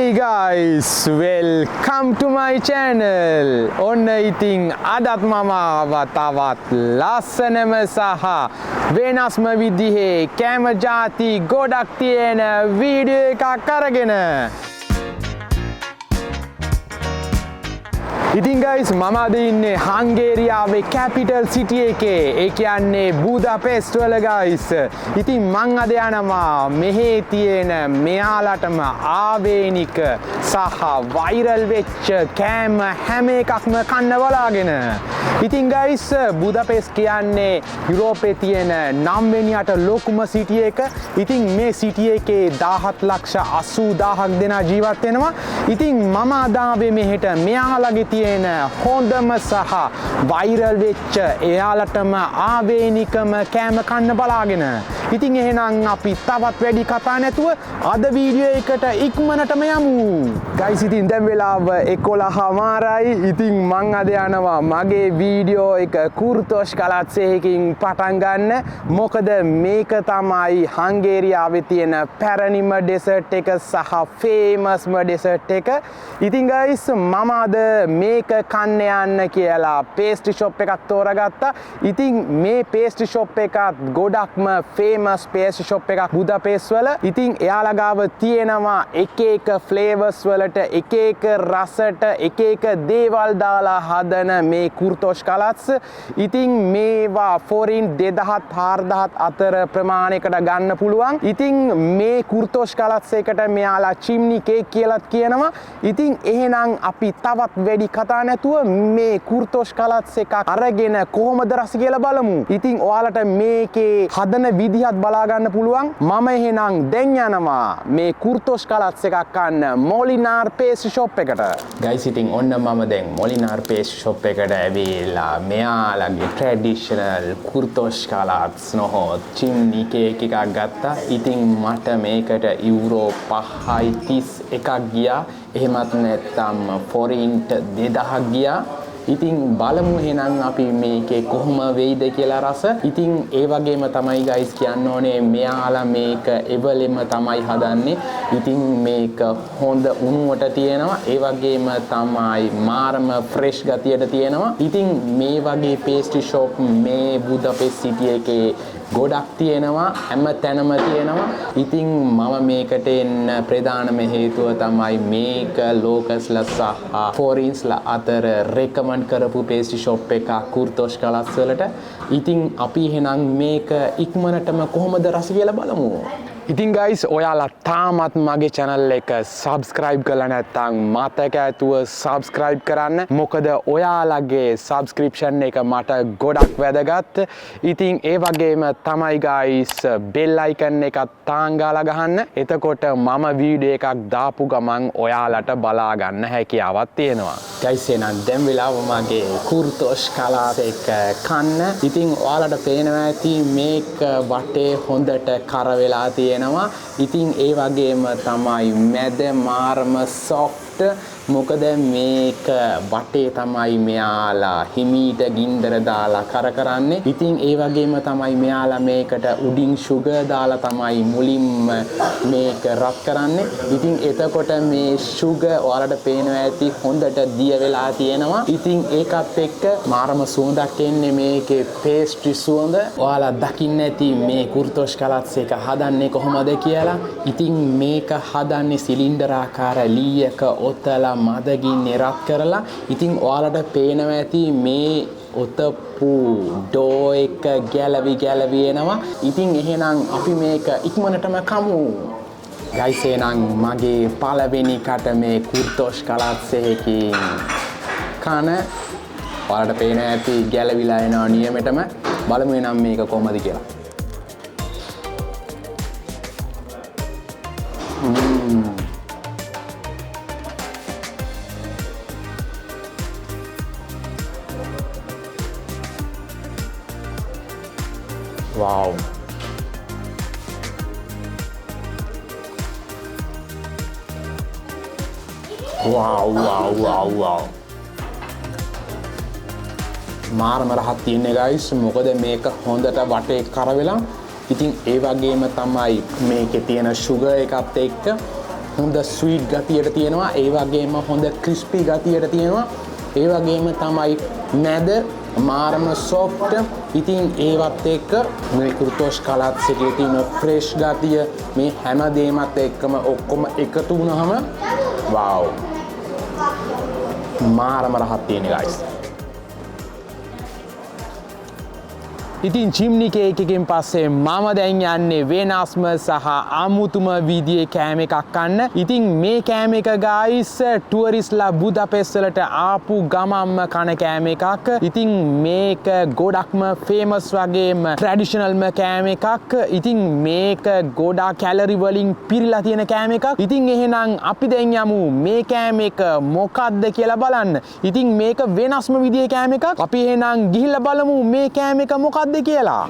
Hey guys, welcome to my channel. ඔන්න ඉතින් අදත් මම තවත් ලස්සනම සහ වෙනස්ම විදිහේ කැම ಜಾති ගොඩක් තියෙන වීඩියෝ එකක් අරගෙන. ඉතින් guys මම අද ඉන්නේ හංගේරියාවේ කැපිටල් සිටි එකේ. ඒ කියන්නේ බුදාපෙස්ට් වල guys. ඉතින් මං අද යනවා මෙහි තියෙන මෙයාලටම ආවේනික සහ වෛරල් වෙච්ච කෑම හැම එකක්ම කන්න බලාගෙන. ඉතින් guys බුදාපෙස්ට් කියන්නේ යුරෝපයේ තියෙන 9 වෙනියට ලොකුම සිටි එක. ඉතින් මේ සිටි එකේ 17,80,000ක් දෙනා ජීවත් වෙනවා. ඉතින් මම අද ආවේ මෙහෙට මෙයාලගේ තියෙන හොඳම සහ වෛරල් වෙච්ච එයාලටම ආවේනිකම කෑම කන්න බලාගෙන. ඉතින් එහෙනම් අපි තවත් වැඩි කතා නැතුව අද වීඩියෝ එකට ඉක්මනටම යමු. ගයිස් ඉතින් දැන් වෙලාව 11:00යි. ඉතින් මං අද යනවා මගේ වීඩියෝ එක කුර්තොෂ් කලාත්සේකින් පටන් ගන්න. මොකද මේක තමයි හංගේරියාවේ තියෙන පැරණිම ඩෙසර්ට් එක සහ ෆේමස්ම ඩෙසර්ට් එක. ඉතින් ගයිස් මම අද මේක කන්න යන්න කියලා පේස්ට්‍රි ෂොප් එකක් තෝරගත්තා. ඉතින් මේ පේස්ට්‍රි ෂොප් එකත් ගොඩක්ම ෆේමස් පේස්ට්‍රි ෂොප් එකක් බුදාපෙස්ට් වල. ඉතින් එයාලා ගාව තියෙනවා එක එක ෆ්ලේවර්ස් වලට එක එක රසට එක එක දේවල් දාලා හදන මේ කුර්තොෂ් කලත්ස්. ඉතින් මේවා ෆොරින් 2,000-4,000 අතර ප්‍රමාණයකට ගන්න පුළුවන්. ඉතින් මේ කුර්තොෂ් කලත්ස් එකට මෙයාලා චිම්නි කේක් කියලාත් කියනවා. ඉතින් එහෙනම් අපි තවත් වැඩි කතා නැතුව මේ කුර්තොෂ් කලත්ස් එකක් අරගෙන කොහොමද රස කියලා බලමු. ඉතින් ඔයාලට මේකේ හදන විදිහත් බලා ගන්න පුළුවන්. මම එහෙනම් දැන් යනවා මේ කුර්තොෂ් කලත්ස් එකක් කන්න මොලිනාර් පේස්ට්‍රි ෂොප් එකට. ගයිස් ඉතින් ඔන්න මම දැන් මොලිනාර් පේස්ට්‍රි ෂොප් එකට ඇවිල්ලා මෙයාලගේ ට්‍රැඩිෂනල් කුර්තොෂ් කලත්ස් නොහොත් චිම්නි කේක් එකක් ගත්තා. ඉතින් මට මේකට යුරෝ 5.31ක් ගියා. එහෙමත් නැත්නම් ෆොරින්ට 2,000ක් ගියා. ඉතින් බලමු එහෙනම් අපි මේකේ කොහොම වෙයිද කියලා රස. ඉතින් ඒ වගේම තමයි guys කියන්න ඕනේ මෙයාලා මේක එවලෙම තමයි හදන්නේ. ඉතින් මේක හොඳ උණුවට තියෙනවා. ඒ වගේම තමයි මාරම ෆ්‍රෙෂ් ගතියට තියෙනවා. ඉතින් මේ වගේ පේස්ට්‍රි ෂොප් මේ බුදාපෙස්ට් සිටි එකේ ගොඩක් තියෙනවා. හැම තැනම තියෙනවා. ඉතින් මම මේකට එන්න ප්‍රධානම හේතුව තමයි මේක ලෝකස්ලා සහ ෆොරින්ස්ලා අතර රෙකමන්ඩ් කරපු පේස්ට්‍රි ෂොප් එකක් කුර්තොෂ් කලත්ස් වලට. ඉතින් අපි එහෙනම් මේක ඉක්මනටම කොහොමද රස කියලා බලමු. ඉතින් guys ඔයාලා තාමත් මගේ channel එක subscribe කරලා නැත්නම් මතක ඇතුව subscribe කරන්න. මොකද ඔයාලගේ subscription එක මට ගොඩක් වැදගත්. ඉතින් ඒ වගේම තමයි guys bell icon එකත් තාංගාලා ගහන්න. එතකොට මම වීඩියෝ එකක් දාපු ගමන් ඔයාලට බලා ගන්න හැකියාවක් තියෙනවා. guys එහෙනම් දැන් වෙලාව මගේ කුර්තොෂ් කලත්ස් එක කන්න. ඉතින් ඔයාලට පේනවා ඇති මේක වටේ හොඳට කර වෙලා තියෙනවා. ඉතින් ඒ වගේම තමයි මැද මාරම soft. මොකද මේක වටේ තමයි මෙයාලා හිමීට ගින්දර දාලා කරන්නේ. ඉතින් ඒ වගේම තමයි මෙයාලා මේකට උඩින් sugar දාලා තමයි මුලින්ම මේක රත් කරන්නේ. ඉතින් එතකොට මේ sugar ඔයාලට පේනවා ඇති හොඳට දිය වෙලා තියෙනවා. ඉතින් ඒකත් එක්ක මාරම සුවඳක් එන්නේ මේකේ පේස්ට්‍රි සුවඳ. ඔයාලා දකින්න ඇති මේ කුර්තොෂ් කලත්ස් එක හදන්නේ කොහොමද කියලා. ඉතින් මේක හදන්නේ සිලින්ඩර් ආකාර ලීයක ඔතලා මදගින් රත් කරලා. ඉතින් ඔයාලට පේනවා ඇති මේ ඔතපු ඩෝ එක ගැලවි එනවා. ඉතින් එහෙනම් අපි මේක ඉක්මනටම කමු. ගයිස් එහෙනම් මගේ පළවෙනි කට මේ කුර්තොෂ් කලත්ස් එකකින් කන ඔයාලට පේනවා ඇති ගැලවිලා එනවා නියමෙටම. බලමු එහෙනම් මේක කොහමද කියලා. Wow. Wow. මාරම රහක් තියෙන්නේ guys. මොකද මේක හොඳට වටේ කර වෙලා. ඉතින් ඒ වගේම තමයි මේකේ තියෙන sugar එකත් එක්ක හොඳ ස්වීට් ගතියට තියෙනවා. ඒ වගේම හොඳ ක්‍රිස්පි ගතියට තියෙනවා. ඒ වගේම තමයි මැද මාරම සොෆ්ට්. ඉතින් ඒවත් එක්ක මේ කුර්තෝස් කලාත් සිටියේ තියෙන ෆ්‍රෙෂ් ගතිය මේ හැම දෙයමත් එක්කම ඔක්කොම එකතු වුණාම වව් මාරම රහත් තියෙන guys. ඉතින් චිම්නි කේක් එකෙන් පස්සේ මම දැන් යන්නේ වෙනස්ම සහ අමුතුම විදියේ කෑම එකක් කන්න. ඉතින් මේ කෑම එක guys ටුවරිස්ලා බුදාපෙස්ට් වලට ආපු ගමම්ම කන කෑම එකක්. ඉතින් මේක ගොඩක්ම ෆේමස් වගේම ට්‍රැඩිෂනල්ම කෑම එකක්. ඉතින් මේක ගොඩාක් කැලරි වලින් පිරීලා තියෙන කෑම එකක්. ඉතින් එහෙනම් අපි දැන් යමු මේ කෑම එක මොකක්ද කියලා බලන්න. ඉතින් මේක වෙනස්ම විදියේ කෑම එකක්. අපි එහෙනම් ගිහිල්ලා බලමු මේ කෑම එක මොකක්ද කියලා.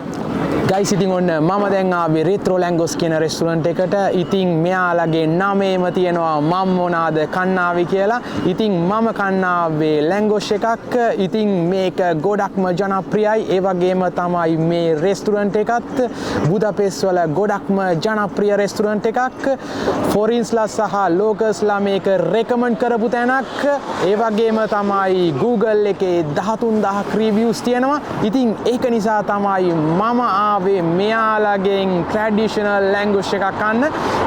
ගයිස් ඉතින් ඔන්න මම දැන් ආවේ රෙත්‍රෝ ලැංගොස් කියන රෙස්ටුරන්ට් එකට. ඉතින් මෙයාලගේ නමේම තියෙනවා මම මොනාද කන්නාවේ කියලා. ඉතින් මම කන්නාවේ ලැංගොස් එකක්. ඉතින් මේක ගොඩක්ම ජනප්‍රියයි. ඒ වගේම තමයි මේ රෙස්ටුරන්ට් එකත් බුදාපෙස්ට් වල ගොඩක්ම ජනප්‍රිය රෙස්ටුරන්ට් එකක්. ෆොරින්ස්ලා සහ ලෝකල්ස්ලා මේක රෙකමන්ඩ් කරපු තැනක්. ඒ වගේම තමයි Google එකේ 13000ක් රිවිව්ස් තියෙනවා. ඉතින් ඒක නිසා තමයි මම ආවේ මෙයාලගෙන් ට්‍රැඩිෂනල් ලැංගුවේජ් එකක් ගන්න.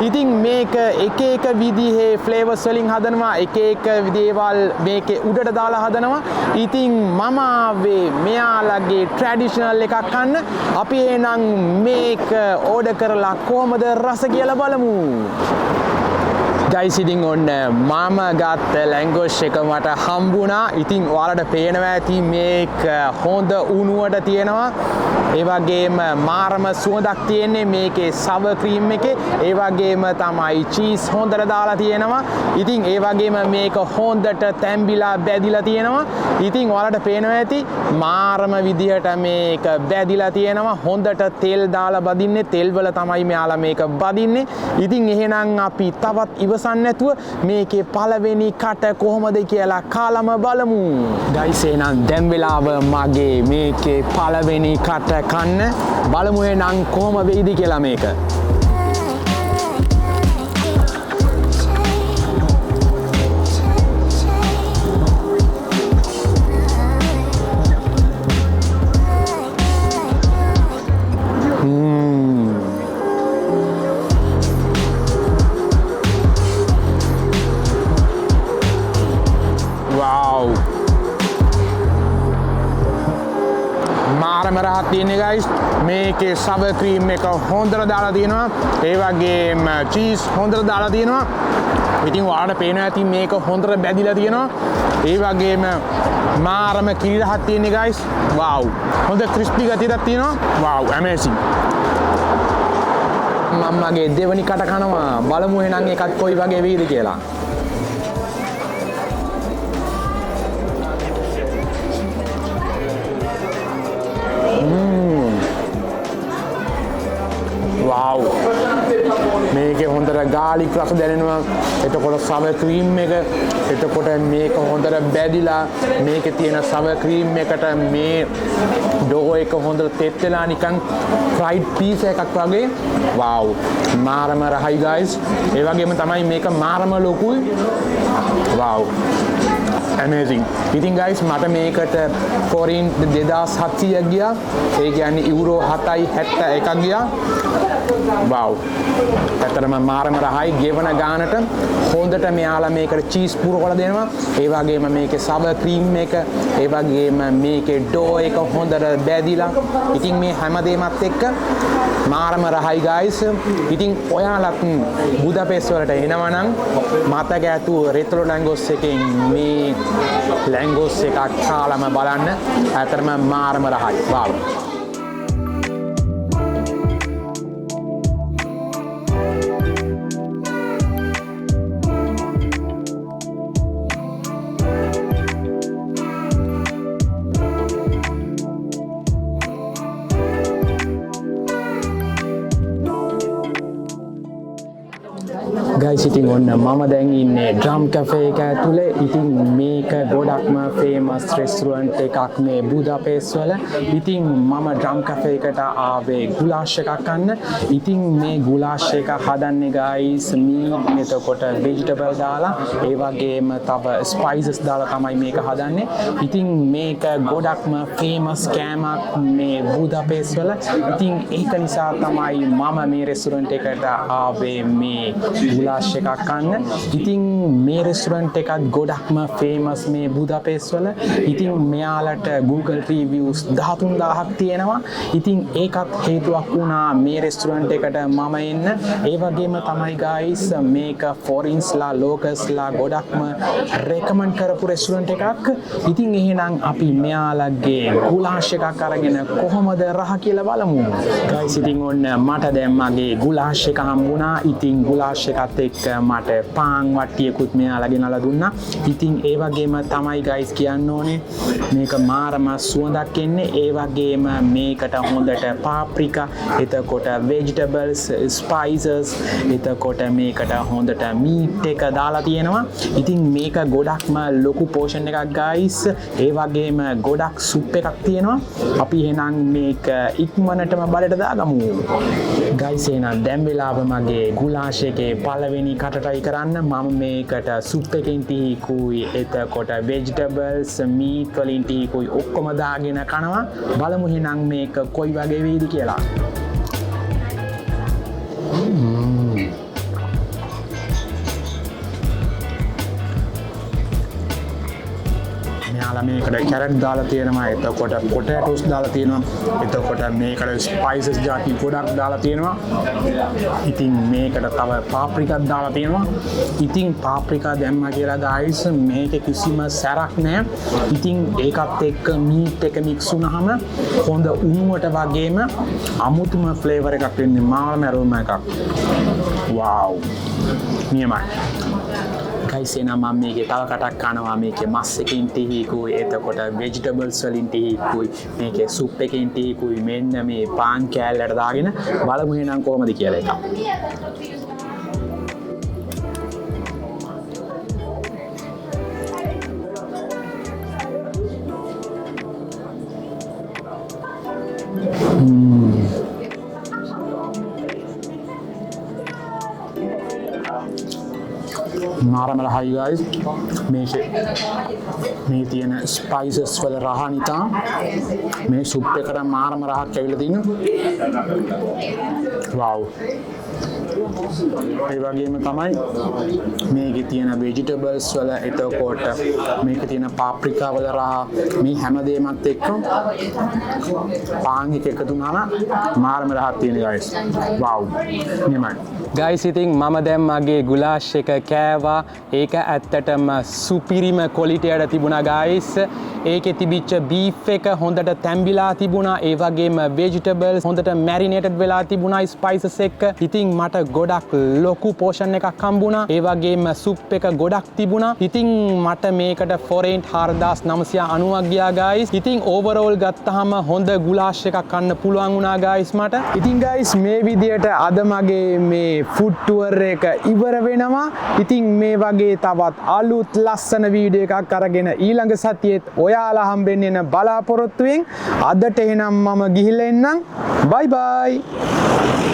ඉතින් මේක එක එක විදිහේ ෆ්ලේවර්ස් වලින් හදනවා. එක එක දේවල් මේකේ උඩට දාලා හදනවා. ඉතින් මම ආවේ මෙයාලගේ ට්‍රැඩිෂනල් එකක් ගන්න. අපි එහෙනම් මේක ඕඩර් කරලා කොහමද රස කියලා බලමු. ගයිස් ඉතින් ඔන්න මම ගත්ත ලැංගුවේජ් එක මට හම්බුණා. ඉතින් ඔයාලට පේනවා ඇති මේක හොඳ උණුවට තියෙනවා. ඒ වගේම මාරම සුවඳක් තියෙන්නේ මේකේ සවර් ක්‍රීම් එකේ. ඒ වගේම තමයි චීස් හොඳට දාලා තියෙනවා. ඉතින් ඒ වගේම මේක හොඳට තැම්බිලා බැදිලා තියෙනවා. ඉතින් ඔයාලට පේනවා ඇති මාරම විදිහට මේක බැදිලා තියෙනවා. හොඳට තෙල් දාලා බදින්නේ. තෙල් වල තමයි මෙයාලා මේක බදින්නේ. ඉතින් එහෙනම් අපි තවත් ඉවසන්න නැතුව මේකේ පළවෙනි කට කොහොමද කියලා කාලම බලමු. ගයිස් එහෙනම් දැන් වෙලාව මගේ මේකේ පළවෙනි කට කන්න. බලමු එහෙනම් කොහොම වෙයිද කියලා මේක. මාරම රහත් තියෙන්නේ guys. මේකේ සවර් ක්‍රීම් එක හොඳට දාලා තියෙනවා. ඒ වගේම චීස් හොඳට දාලා තියෙනවා. ඉතින් ඔයාලට පේනවා ඇති මේක හොඳට බැදිලා තියෙනවා. ඒ වගේම මාරම කිරි රහත් තියෙන්නේ guys. wow. හොඳ ක්‍රිස්පි ගතියක් තියෙනවා. wow amazing. මම මගේ දෙවනි කට කනවා. බලමු එහෙනම් එකත් කොයි වගේ වෙයිද කියලා. wow. මේකේ හොඳට ගාලික් රස දැනෙනවා. එතකොට සවර් ක්‍රීම් එක එතකොට මේක හොඳට බැදිලා මේකේ තියෙන සවර් ක්‍රීම් එකට මේ ඩෝ එක හොඳට තෙත් වෙලා නිකන් ෆ්‍රයිඩ් පීස් එකක් වගේ. wow. මාරම රහයි guys. ඒ වගේම තමයි මේක මාරම ලොකුයි. wow. amazing. ඉතින් guys මට මේකට ෆොරින් 2700ක් ගියා. ඒ කියන්නේ යුරෝ 7.71ක් ගියා. wow. ඇත්තටම මාරම රහයි. ගෙවන ගානට හොඳට මෙයාලා මේකට චීස් පුරවලා දෙනවා. ඒ වගේම මේකේ සවර් ක්‍රීම් එක, ඒ වගේම මේකේ ඩෝ එක හොඳට බැදිලා. ඉතින් මේ හැමදේමත් එක්ක මාරම රහයි guys. ඉතින් ඔයාලත් බුදාපෙස්ට් වලට එනවා නම් මතක ඇතුව රෙත්‍රෝ ලැංගොස් එකෙන් මේ ලැංගොස් එකක් කාලම බලන්න. ඇත්තටම මාරම රහයි. wow. guys ඉතින් ඔන්න මම දැන් ඉන්නේ ඩ්‍රම් කැෆේ එක ඇතුලේ. ඉතින් මේක ගොඩක්ම famous restaurant එකක් මේ බුදාපෙස්ට් වල. ඉතින් මම ඩ්‍රම් කැෆේ එකට ආවේ ගුලාෂ් එකක් ගන්න. ඉතින් මේ ගුලාෂ් එක හදන්නේ guys meat එතකොට vegetable දාලා ඒ වගේම තව spices දාලා තමයි මේක හදන්නේ. ඉතින් මේක ගොඩක්ම famous කෑමක් මේ බුදාපෙස්ට් වල. ඉතින් ඒක නිසා තමයි මම මේ restaurant එකට ආවේ මේ ගුලාෂ් එකක් ගන්න. ඉතින් මේ restaurant එකත් ගොඩක්ම famous මේ බුදාපෙස්ට් වල. ඉතින් මෙයාලට Google reviews 13000ක් තියෙනවා. ඉතින් ඒකත් හේතුවක් වුණා මේ restaurant එකට මම එන්න. ඒ වගේම තමයි guys මේක foreignස්ලා localsලා ගොඩක්ම recommend කරපු restaurant එකක්. ඉතින් එහෙනම් අපි මෙයාලගේ ගුලාෂ් එකක් අරගෙන කොහොමද රහ කියලා බලමු. guys ඉතින් ඔන්න මට දැන් මගේ ගුලාෂ් එක හම්බුණා. ඉතින් ගුලාෂ් එකත් එක්ක මට පාන් වට්ටියකුත් මෙයාලා ගෙනලා දුන්නා. ඉතින් ඒ වගේම තමයි guys කියන්න ඕනේ මේක මාරම සුවඳක් එන්නේ. ඒ වගේම මේකට හොඳට පාප්‍රිකා එතකොට vegetables spices එතකොට මේකට හොඳට meat එක දාලා තියෙනවා. ඉතින් මේක ගොඩක්ම ලොකු portion එකක් guys. ඒ වගේම ගොඩක් සුප් එකක් තියෙනවා. අපි එහෙනම් මේක ඉක්මනටම බලට දාගමු. guys එහෙනම් දැන් වෙලාව මගේ ගුලාෂ් එකේ පළවෙනි කටටයි කරන්න. මම මේකට සුප් එකෙන් ටිකුයි එතකොට vegetables meat වලින් ටිකුයි ඔක්කොම දාගෙන කනවා. බලමු එහෙනම් මේක කොයි වගේ වේද කියලා. මෙයාලා මේකට කැරට් දාලා තියෙනවා. එතකොට පොටේටෝස් දාලා තියෙනවා. එතකොට මේකට ස්පයිසස් ಜಾති ගොඩක් දාලා තියෙනවා. ඉතින් මේකට තව පාප්‍රිකාක් දාලා තියෙනවා. ඉතින් පාප්‍රිකා දැම්මා කියලා guys මේකේ කිසිම සැරක් නැහැ. ඉතින් ඒකත් එක්ක මීට් එක මික්ස් වුණාම හොඳ උණුවට වගේම අමුතුම ෆ්ලේවර් එකක් වෙන්නේ. මාළම අරෝම එකක්. wow නියමයි. guys එහෙනම් මම මේකේ තව කටක් කනවා. මේකේ මස් එකකින් ටිකකුයි එතකොට vegetables වලින් ටිකකුයි මේකේ සුප් එකකින් ටිකකුයි මෙන්න මේ පාන් කෑල්ලට දාගෙන බලමු එහෙනම් කොහොමද කියලා එකක්. මාරම රහයි guys. මේ තියෙන spices වල රහ නිසා මේ සුප් එකට මාරම රහක් ඇවිල්ලා තිනවා. wow. ඒ වගේම තමයි මේකේ තියෙන vegetables වල එතකොට මේකේ තියෙන පාප්‍රිකා වල රහ මේ හැමදේමත් එක්ක පාන් එක එකතු වුණාම මාරම රහක් තියෙන guys. wow. නියමයි. guys ඉතින් මම දැන් මගේ ගුලාෂ් එක කෑවා. ඒක ඇත්තටම සුපිරිම quality එකට තිබුණා guys. ඒකේ තිබිච්ච beef එක හොඳට තැම්බිලා තිබුණා. ඒ වගේම vegetables හොඳට marinated වෙලා තිබුණා spices එක්ක. ඉතින් මට ගොඩක් ලොකු portion එකක් හම්බුණා. ඒ වගේම සුප් එක ගොඩක් තිබුණා. ඉතින් මට මේකට foreign 4990ක් ගියා guys. ඉතින් overall ගත්තාම හොඳ ගුලාෂ් එකක් කන්න පුළුවන් වුණා guys මට. ඉතින් guys මේ විදියට අද මගේ මේ food tour එක ඉවර වෙනවා. ඉතින් මේ වගේ තවත් අලුත් ලස්සන වීඩියෝ එකක් අරගෙන ඊළඟ සතියේත් ඔයාලා හම්බෙන්න යන බලාපොරොත්තුවෙන් අදට එහෙනම් මම ගිහිල්ලා එන්නම්. bye bye.